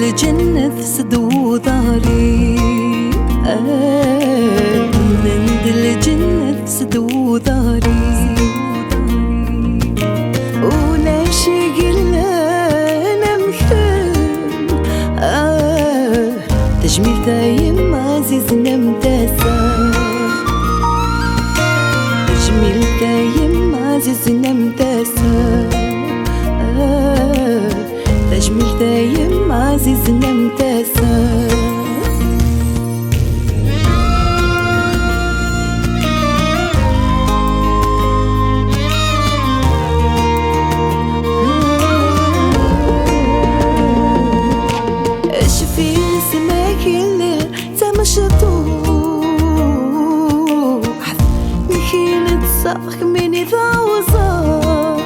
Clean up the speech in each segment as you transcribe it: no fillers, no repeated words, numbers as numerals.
الجنة سدو ظهري نند الجنة سدو ظهري ونمشي قلنا نمثل تجميل دايم عزيزنا مداسة تجميل دايم عزيزنا مداسة تجميل دايم عزيزنا مداسة شفي سماك اللي تمشطوح مخينة صاخ من إذا وصاخ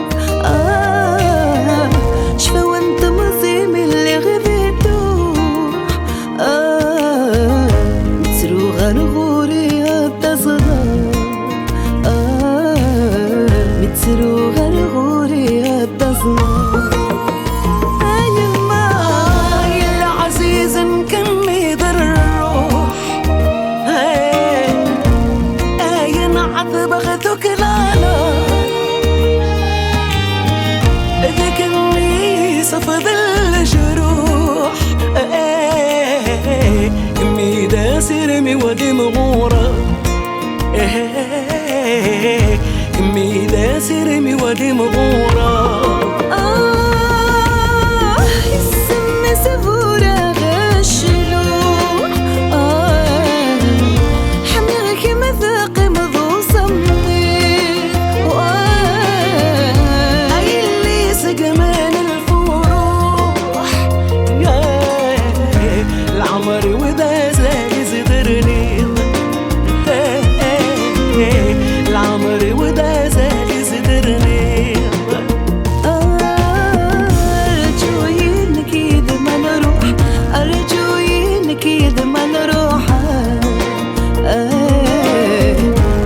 شفا وانت مصيم اللي غذيتوح مترو غرغوري التصغر مترو غرغوري التصغر بغتك لانا ذكرني صفد الجروح امي داسر مي ودي مغورة امي داسر مي ودي مغورة السم سفورة غشلوح حميغك مذاق جمال الفروح العمر وده زي زدرني العمر وده زي زدرني أرجو إنك إذا ما نروح أرجو إنك إذا ما نروح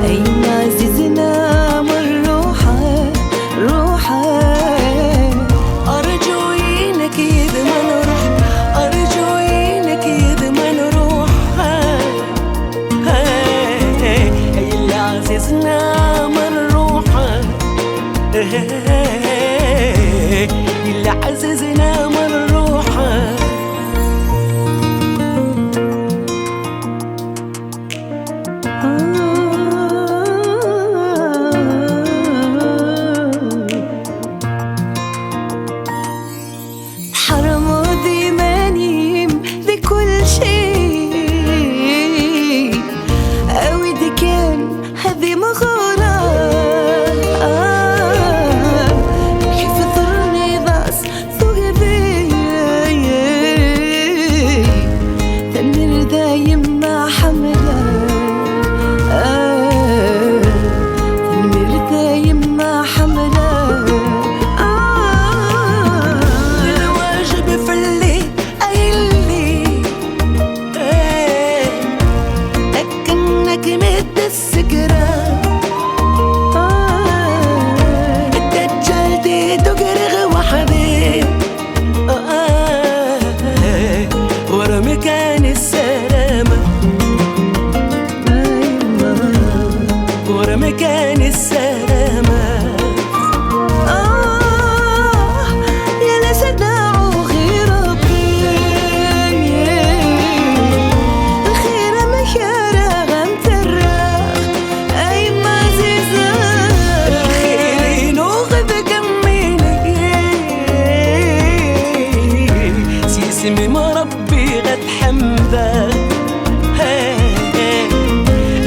أين عزيزنا من روحه روحه عزيزنا من روحه اللي عزيزنا من روحه حرموا ذي مانيم ذي كل شيء أوي ذي كان هذي مغورة كيف ضرني ضاس ثقة مكان السلامة. يا لسنا غير ربي الخير مشارع غمترة أي ما زيزة الخير نوغب كميني سيسمي مربي غد حمدا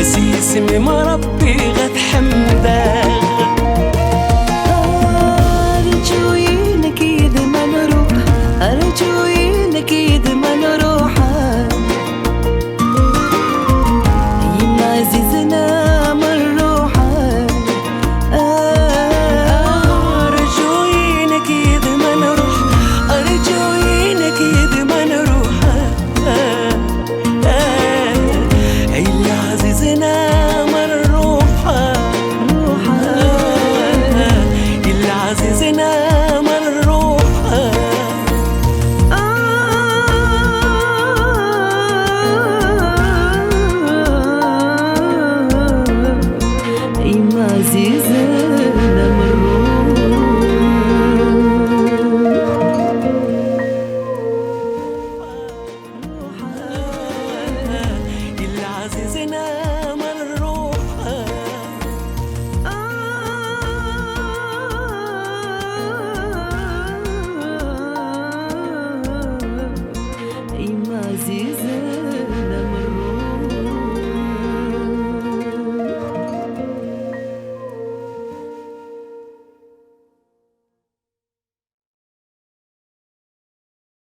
سيسمي مربي غد حمدا. عزيزة